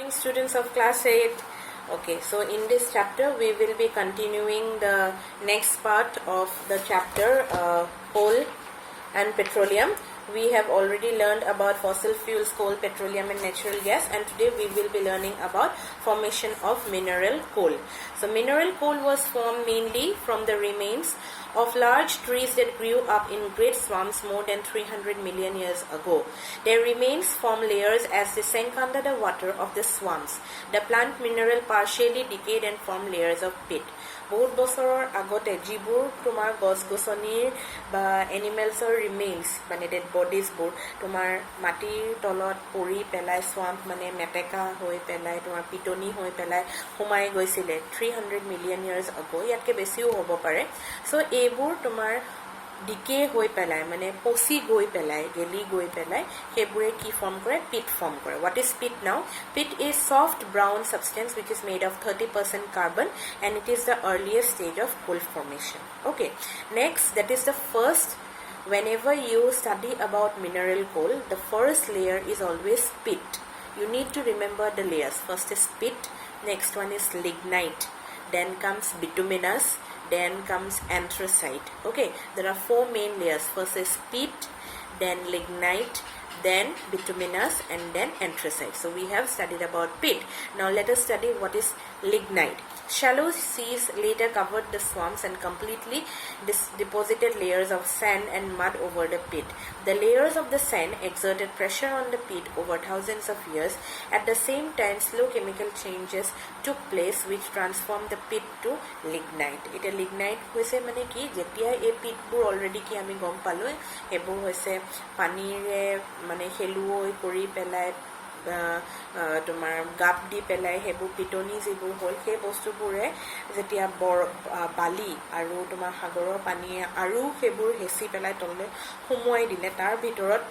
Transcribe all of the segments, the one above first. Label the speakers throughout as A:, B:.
A: Morning, students of class 8. Okay, so in this chapter we will be continuing the next part of the chapter, coal and petroleum. We have already learned about fossil fuels, coal, petroleum and natural gas, and today we will be learning about formation of mineral coal. So mineral coal was formed mainly from the remains of large trees that grew up in great swamps more than 300 million years ago. Their remains form layers as they sank under the water of the swamps. The plant mineral partially decayed and formed layers of peat. বহুত বছৰৰ আগতে যিবোৰ তোমাৰ গছ-গছনিৰ বা এনিমেলছৰ remains মানে dead বডিজবোৰ তোমাৰ মাটিৰ তলত পৰি পেলাই স্ৱাম্প মানে মেটেকা হৈ পেলাই তোমাৰ পিটনি হৈ পেলাই সোমাই গৈছিলে 300 মিলিয়ন ইয়াৰ্ছ আগো ইয়াতকে বেছিও হ'ব পাৰে সো এইবোৰ তোমাৰ ডিকে হৈ পেলাই মানে পচি গৈ পেলাই গেলি গৈ পেলাই হেবুৰে কি ফৰ্ম কৰে পিট ফৰ্ম কৰে what is pit now pit is soft brown substance which is made of 30% carbon and it is the earliest stage of coal formation. Okay, next, that is the first. Whenever you study about mineral coal, the first layer is always pit. You need to remember the layers. First is pit, next one is lignite, then comes bituminous, then comes anthracite. Okay, there are four main layers. First is pit, then lignite, then bituminous, and then anthracite. So we have studied about pit. Now let us study what is lignite. Shallow seas later covered the swamps and completely deposited layers of sand and mud over the pit. The layers of the sand exerted pressure on the pit over thousands of years. At the same time, slow chemical changes took place which transformed the pit to lignite. It a lignite hoise mane ki jetia e pit bur already ki ami gom palo hebur hoise panire mane heluoi kori pelai তোমাৰ গাপ দি পেলাই হেবু পিটনি যিবোৰ হল সেই বস্তুবোৰে যেতিয়া বালি আৰু তোমাৰ সাগৰৰ পানীয়ে আৰু হেবুৰ হেচি পেলাই তললে সোমোৱাই দিলে তাৰ ভিতৰত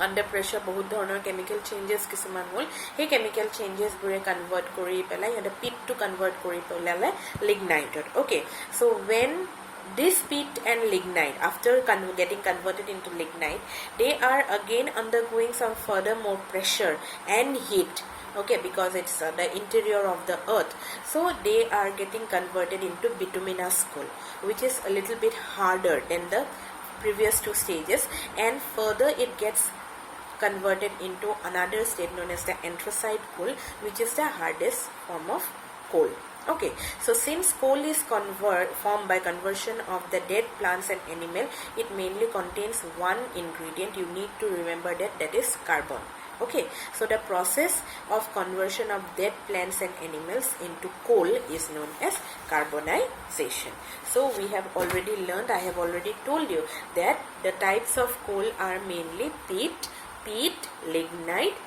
A: under pressure বহুত ধৰণৰ chemical changes কিছুমান হল সেই chemical changes বোৰে convert কৰি পেলাই এটা pit to convert কৰি পেলালে lignite. Okay, so when this pit and lignite, after getting converted into lignite, they are again undergoing some further more pressure and heat. Okay, because it's the interior of the earth, so they are getting converted into bituminous coal, which is a little bit harder than the previous two stages, and further it gets converted into another state known as the anthracite coal, which is the hardest form of coal. Okay, so since coal is formed by conversion of the dead plants and animal, it mainly contains one ingredient. You need to remember that is carbon. Okay, so the process of conversion of dead plants and animals into coal is known as carbonization. So we have already learned, I have already told you that the types of coal are mainly peat, lignite,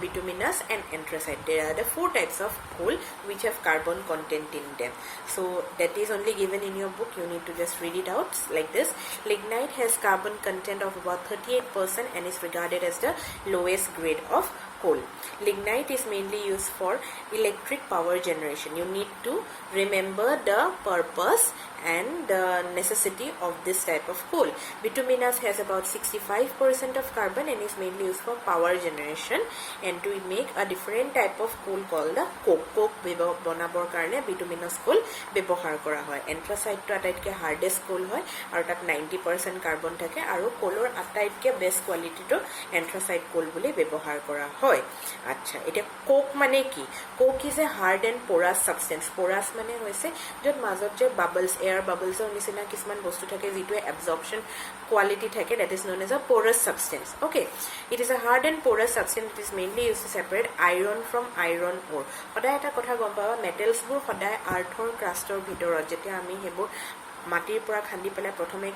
A: bituminous and anthracite. There are the four types of coal which have carbon content in them. So that is only given in your book. You need to just read it out like this. Lignite has carbon content of about 38% and is regarded as the lowest grade of coal. Lignite is mainly used for electric power generation. You need to remember the purpose and the necessity of this type of coal. Bituminous has about 65% of carbon and is mainly used for power generation, and to make a different type of coal called the coke bonabor karone bituminous coal bebohar kora hoy. Anthracite to ataitke hardest coal hoy aru tat 90% carbon thake aru coalor ataitke best quality to anthracite coal boli bebohar kora hoy. Acha eta coke mane ki? Coke is a hard and porous substance. Porous mane hoise jot majot je bubbles, air bubbles or nisina kisman bostu thake jitu absorption quality thake, that is known as a porous substance. Okay, it is a hard and porous substance. It is mainly used to separate iron from iron ore. Hoda eta kotha gom pawa metals bur hoda earthor crustor bhitorot jetia ami hebur মাটিৰ পৰা খান্দি পেলাই প্ৰথমে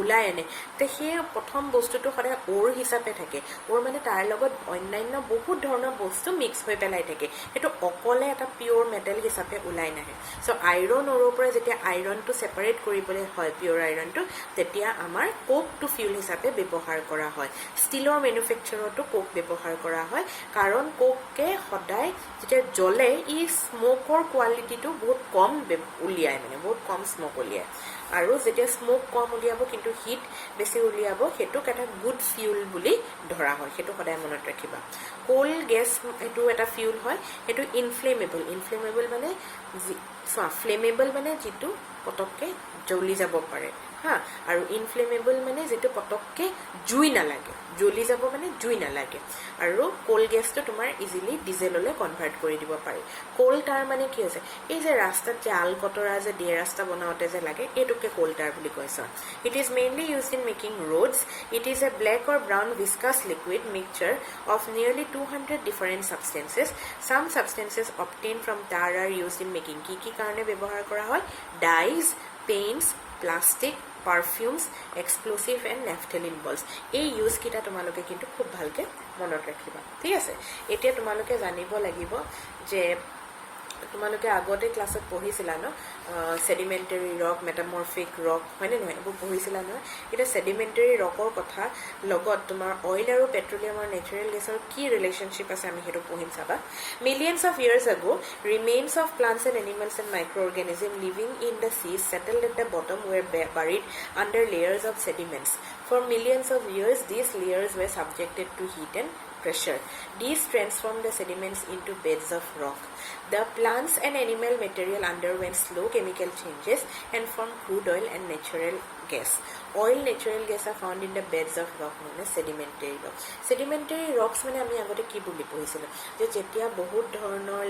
A: উলাই আনে তে সেই প্ৰথম বস্তুটো হৰে ওৰ হিচাপে থাকে ওৰ মানে তাৰ লগত অন্যান্য বহুত ধৰণৰ বস্তু মিক্স হৈ পেলাই থাকে এটো অকলে এটা পিওৰ মেটেল হিচাপে উলাই নাহে সো আইৰন ওৰৰ পৰা যেতিয়া আইৰনটো সেপাৰেট কৰিবলৈ হয় পিওৰ আইৰনটো তেতিয়া আমাৰ কোক টু ফিউল হিচাপে ব্যৱহাৰ কৰা হয় ষ্টিলৰ ম্যানুফ্যাকচাৰটো কোক ব্যৱহাৰ কৰা হয় কাৰণ কোককে সদায় যেতিয়া জ্বলে ই স্মোকৰ কোৱালিটিটো বহুত কম উলিয়ায় মানে বহুত কম স্মোক উলিয়ায় আৰু যেতিয়া স্মোক কম উলিয়াব কিন্তু যিটো হিট বেছি উলিয়াব হেতুক এটা গুড ফিউল বুলি ধৰা হয় হেতু সদায় মনত ৰাখিবা কোল গেছ এটো এটা ফিউল হয় এটো ইনফ্লেমেবল মানে ফ্লেমেবল মানে যেটো পটককে জ্বলি যাব পাৰে হা আৰু ইনফ্লেমেবল মানে যেটো পটককে জুই না লাগে জ্বলি যাব মানে জুই না লাগে আৰু কোল গেছটো তোমাৰ ইজিলি ডিজেললৈ কনভাৰ্ট কৰি দিব পাৰি কোল টাৰ মানে কি হৈছে এই যে ৰাস্তাত যে আলকটৰা যে দিয়ে ৰাস্তা বনাওতে যে লাগে এটোকে কোল টাৰ বুলি কৈছে it is mainly used in making roads it is a black or brown viscous liquid mixture of nearly 200 different substances some substances obtained from tar are used in making কি কাৰণে ব্যৱহাৰ কৰা হয় dyes paints plastic perfumes explosive and naphthalene balls এই use কিটা তোমালোকে কিন্তু খুব ভালকে মনত ৰাখিবা ঠিক আছে এতিয়া তোমালোকে জানিব লাগিব যে তোমালোকে আগতে ক্লাছত পঢ়িছিলা ন সেডিমেন্টাৰী ৰক মেটামৰফিক ৰক হয়নে নহয় এবোৰ পঢ়িছিলা ন এটা সেডিমেন্টাৰী ৰকৰ কথা লগত তোমাৰ অইল আৰু পেট্ৰলিয়াম আৰু নেচাৰেল গেছৰ কি ৰিলেশনশিপ আছে আমি হেতু পঢ়িম চাবা millions of years ago remains of plants and animals and microorganisms living in the seas settled at the bottom were buried under layers of sediments for millions of years these layers were subjected to heat and pressure these transformed the sediments into beds of rock the plants and animal material underwent slow chemical changes and formed crude oil and natural gas oil natural gas are found in the beds of rock known as sedimentary rocks sedimentary rocks মানে আমি আগতে কি বুলি পঢ়িছিলো যে যেতিয়া বহুত ধৰণৰ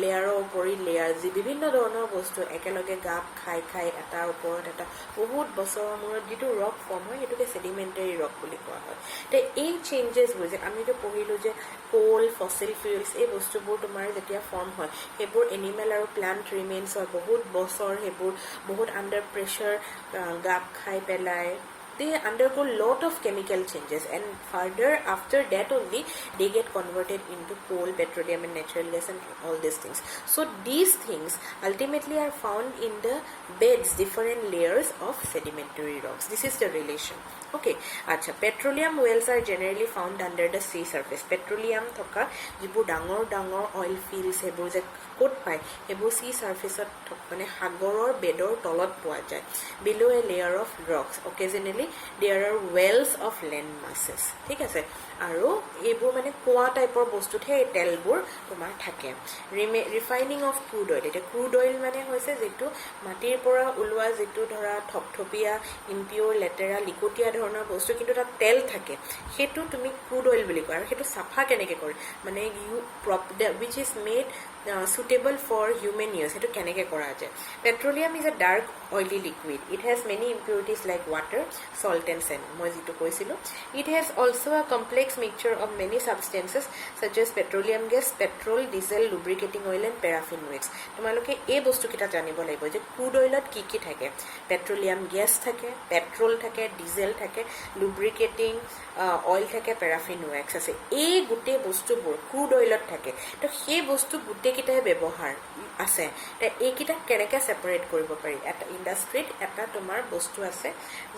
A: লেয়াৰৰ ওপৰি লেয়াৰ যি বিভিন্ন ধৰণৰ বস্তু একেলগে গাপ খাই এটাৰ ওপৰত এটা বহুত বছৰৰ মূৰত যেটো ৰক ফৰ্ম হয় এটোকে sedimentary rock বুলি কোৱা হয় তে এই চেঞ্জেস হৈ যে আমি যে পঢ়িলো যে কোল ফসিল ফুয়েলস এই বস্তুবোৰ তোমাৰ যেতিয়া ফৰ্ম হয় হেবোৰ এনিমেল আৰু প্লান্ট ৰিমেইনছ হয় বহুত বছৰ হেবোৰ বহুত আন্ডাৰ প্ৰেছাৰ গাপ খাই পেলাই they undergo lot of chemical changes and further after that only they get converted into coal petroleum and natural gas and all these things so these things ultimately are found in the beds different layers of sedimentary rocks this is the relation okay acha petroleum wells are generally found under the sea surface petroleum thoka jibu dangor oil fields hebur je kot pai hebur sea surface মানে সাগৰৰ বেডৰ তলত পোৱা যায় below a layer of rocks occasionally there are wells of land masses ঠিক আছে আৰু এইবোৰ মানে কোৱা টাইপৰ বস্তুতে এই তেলবোৰ তোমাৰ থাকে ৰিফাইনিং অফ ক্ৰুড অইল এটা ক্ৰুড অইল মানে হৈছে যেটো মাটিৰ পৰা উলোৱা যেটো ধৰা থপথপিয়া ইম্পিউৰ লেটেৰা লিকুটিয়া ধৰণৰ বস্তু কিন্তু তাত তেল থাকে হেতু তুমি ক্ৰুড অইল বুলি কোৱা আৰু হেতু সাফা কেনেকে কৰে মানে U which is made suitable for human use hetu keneke kora jay petroleum is a dark oily liquid it has many impurities like water salt and sand moi jitu koisilo it has also a complex mixture of many substances such as petroleum gas petrol diesel lubricating oil and paraffin wax tomaloke ei bostu kita janibo laibo je crude oilat ki thake petroleum gas thake petrol thake diesel thake lubricating oil thake paraffin wax ase ei gute bostu bor crude oilat thake to he bostu gute kita ব্যবহাৰ আছে তে এইকিটা কেনেকে separate কৰিব পাৰি এটা ইন্ডাস্ট্ৰিত এটা তোমাৰ বস্তু আছে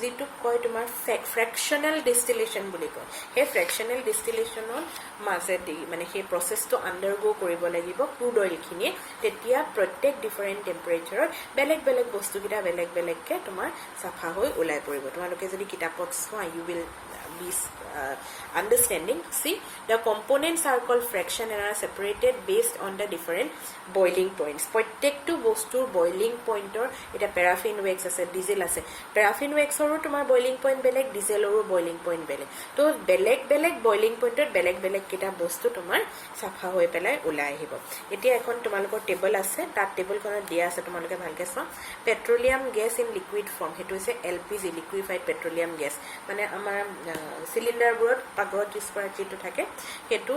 A: যেটো কয় তোমাৰ ফ্ৰেকশনাল ডিস্টিলেশন বুলি কয় হে ফ্ৰেকশনাল ডিস্টিলেশনৰ মাজেদি মানে হে প্ৰসেসটো আন্ডাৰগো কৰিব লাগিব ক্ৰুড অইল খিনি তেতিয়া প্ৰত্যেক ডিফাৰেন্ট টেম্পাৰেচাৰত বেলেগ বস্তুকিটা বেলেগকে তোমাৰ সাফা হৈ ওলাই পৰিব তোমালোকে যদি কিতাপত চোৱা you will be understanding see the components are called fraction and are separated based on the different boiling points প্ৰত্যেকটো বস্তুৰ boiling pointer এটা paraffin wax আছে diesel আছে paraffin wax ৰ তোমাৰ boiling point বেলেগ diesel ৰ boiling point বেলেগ তো বেলেগ boiling pointer বেলেগ কিটা বস্তু তোমাৰ সাফা হৈ পেলাই ওলাই আহিব এতিয়া এখন তোমালোকৰ টেবল আছে তাত টেবলখনত দিয়া আছে তোমালোকে ভালকে চোৱা petroleum gas in liquid form হেতু হৈছে LPG লিকুইফাইড পেট্ৰোলিয়াম গেছ মানে আমাৰ সিলিন্ডাৰ বোৰত পাগৰত ইউজ কৰা যেটো থাকে হেতু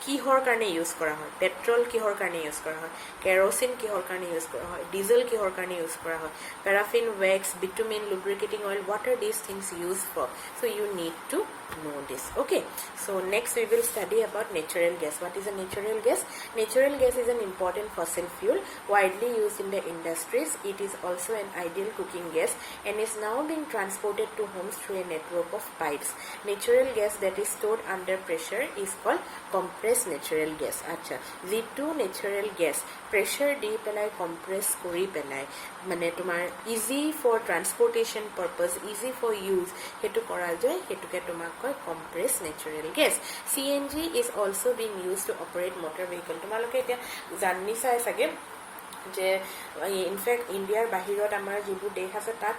A: কিহৰ কাৰণে ইউজ কৰা হয় পেট্ৰল কিহৰ কাৰণে ইউজ কৰা হয় কেৰোচিন কিহৰ কাৰণে ইউজ কৰা হয় ডিজেল কিহৰ কাৰণে ইউজ কৰা হয় paraffin wax bitumen lubricating oil what are these things used for so you need to know this. Okay, so next we will study about natural gas. What is a natural gas? Natural gas is an important fossil fuel widely used in the industries. It is also an ideal cooking gas and is now being transported to homes through a network of pipes. Natural gas that is stored under pressure is called compressed natural gas. Acha, যিটো natural gas pressure di pelai compress kori pelai মানে তোমার easy for transportation purpose, easy for use, hetu kora jay, hetuke tomak koy compressed natural gas. CNG is also being used to operate motor vehicle. তোমালোকে এতিয়া জানি চাই সাগে যে in fact ইন্ডিয়াৰ বাহিৰত আমাৰ যিবোৰ দেশ আছে তাত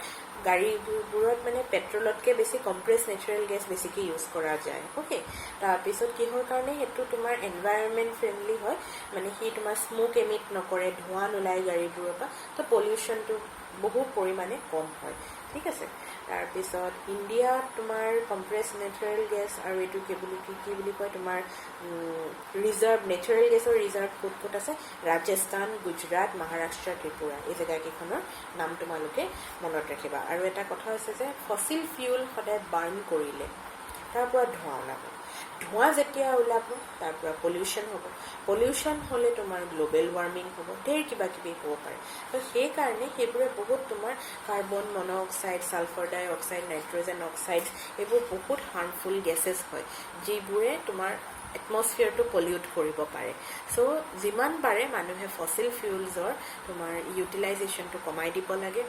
A: গাড়ীবোৰত মানে পেট্ৰলতকৈ বেছি কম্প্ৰেছ নেচাৰেল গেছ বেছিকৈ ইউজ কৰা যায়. অ'কে, তাৰপিছত কিহৰ কাৰণে সেইটো তোমাৰ এনভাইৰনমেণ্ট ফ্ৰেণ্ডলি হয়, মানে সি তোমাৰ স্মোক এমিট নকৰে, ধোঁৱা নোলায় গাড়ীবোৰৰ পৰা, তো পলিউশ্যনটো বহু পৰিমাণে কম হয়. ঠিক আছে, তাৰপিছত ইণ্ডিয়াত তোমাৰ কম্প্ৰেছ নেচাৰেল গেছ আৰু এইটো কি বুলি কয় তোমাৰ ৰিজাৰ্ভ নেচাৰেল গেছৰ ৰিজাৰ্ভ ক'ত ক'ত আছে? ৰাজস্থান, গুজৰাট, মহাৰাষ্ট্ৰ, ত্ৰিপুৰা, এই জেগাকেইখনৰ নাম তোমালোকে মনত ৰাখিবা. আৰু এটা কথা হৈছে যে ফচিল ফিউল সদায় বাৰ্ণ কৰিলে তাৰ পৰা ধোঁৱা ওলাব, ধোঁৱা যেতিয়া ওলাব তাৰ পৰা পলিউশ্যন হ'ব, পলিউশ্যন হ'লে তোমাৰ গ্ল'বেল ৱাৰ্মিং হ'ব, ঢেৰ কিবা কিবি হ'ব পাৰে. তো সেইকাৰণে সেইবোৰে বহুত তোমাৰ কাৰ্বন মন'অক্সাইড, ছালফাৰ ডাই অক্সাইড, নাইট্ৰজেন অক্সাইড এইবোৰ বহুত হাৰ্মফুল গেছেছ হয় যিবোৰে তোমাৰ এটমস্ফিয়াৰটো পলিউট কৰিব পাৰে. চ' যিমান পাৰে মানুহে ফচিল ফিউলছৰ তোমাৰ ইউটিলাইজেশ্যনটো কমাই দিব লাগে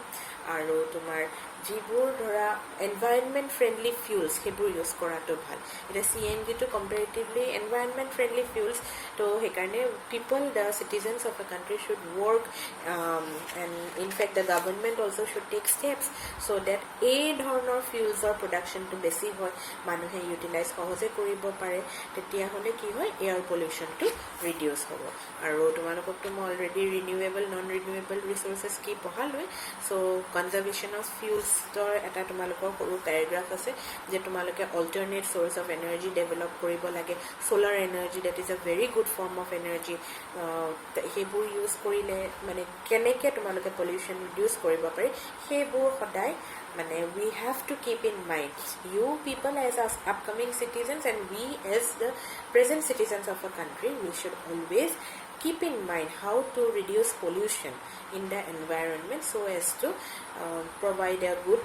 A: আৰু তোমাৰ যিবোৰ ধৰা এনভাইৰনমেণ্ট ফ্ৰেণ্ডলি ফিউলছ সেইবোৰ ইউজ কৰাটো ভাল. এতিয়া CNGটো কম্পেৰেটিভলি এনভাইৰনমেণ্ট ফ্ৰেণ্ডলি ফিউলছ, তো সেইকাৰণে people the citizens of a country should work and in fact the government also' should take steps so' that এই ধৰণৰ ফিউলছৰ প্ৰডাকশ্যনটো বেছি হয়, মানুহে ইউটিলাইজ সহজে কৰিব পাৰে, তেতিয়াহ'লে কি হয় এয়াৰ পলিউশ্যনটো ৰিডিউচ হ'ব. আৰু তোমালোককতো মই already renewable non renewable resources কি পঢ়ালোৱে. চ' কনজাৰ্ভেশ্যন অফ ফিউলছৰ এটা তোমালোকৰ সৰু পেৰাগ্ৰাফ আছে যে তোমালোকে alternate source of energy develop কৰিব লাগে. Solar energy that is a very good form of energy. সেইবোৰ ইউজ কৰিলে মানে কেনেকৈ তোমালোকে পলিউশ্যন ৰিডিউচ কৰিব পাৰি সেইবোৰ সদায় মানে we have to keep in mind. You people as us upcoming citizens and we as the present citizens of a country, we should always keep in mind how to reduce pollution in the environment so as to provide a good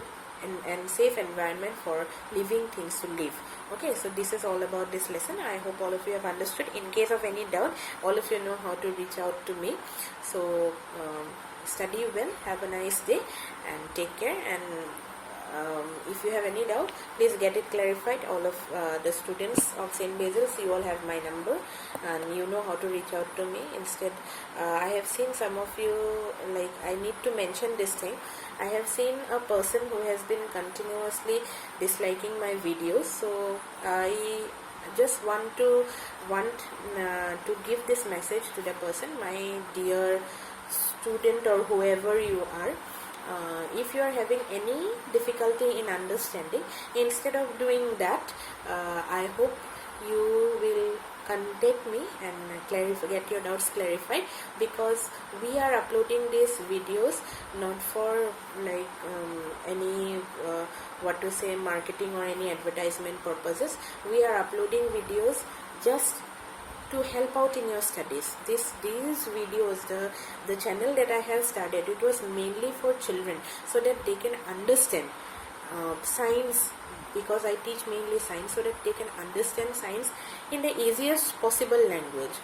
A: and safe environment for living things to live. Okay, so this is all about this lesson. I hope all of you have understood. In case of any doubt, all of you know how to reach out to me. So study well, have a nice day and take care. And if you have any doubt, please get it clarified. All of the students of St. Basil's, you all have my number and you know how to reach out to me. Instead, I have seen some of you, like I need to mention this thing, I have seen a person who has been continuously disliking my videos, so I just want to give this message to the person. My dear student or whoever you are, if you are having any difficulty in understanding, instead of doing that, I hope you will contact me and get your doubts clarified, because we are uploading these videos not for like any what to say marketing or any advertisement purposes. We are uploading videos just to help out in your studies. These videos, the channel that I have started, it was mainly for children so that they can understand science, because I teach mainly science, so that they can understand science in the easiest possible language.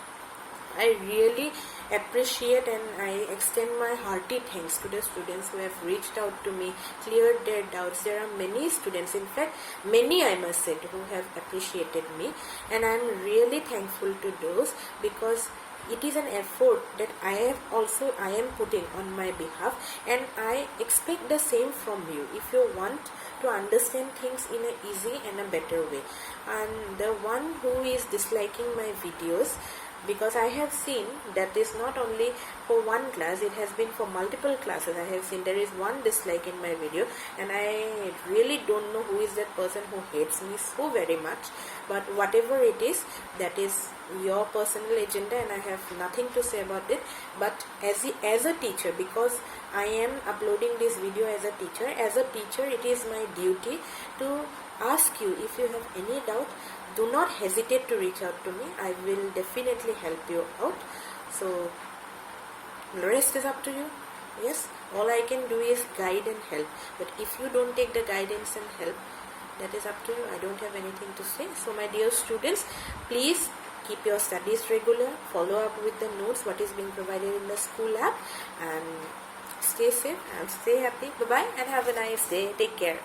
A: I really appreciate and I extend my hearty thanks to the students who have reached out to me, cleared their doubts. There are many students, in fact many I must say, who have appreciated me, and I am really thankful to those, because it is an effort that I am putting on my behalf, and I expect the same from you if you want to understand things in an easy and a better way. And the one who is disliking my videos, because I have seen that is not only for one class, it has been for multiple classes. I have seen there is one dislike in my video, and I really don't know who is that person who hates me so very much. But whatever it is, that is your personal agenda and I have nothing to say about it. But as a teacher, because I am uploading this video as a teacher, it is my duty to ask you if you have any doubt. Do not hesitate to reach out to me. I will definitely help you out. So the rest is up to you. Yes, all I can do is guide and help. But if you don't take the guidance and help, that is up to you. I don't have anything to say. So my dear students, please keep your studies regular. Follow up with the notes, what is being provided in the school app, and stay safe and stay happy. Bye bye and have a nice day. Take care.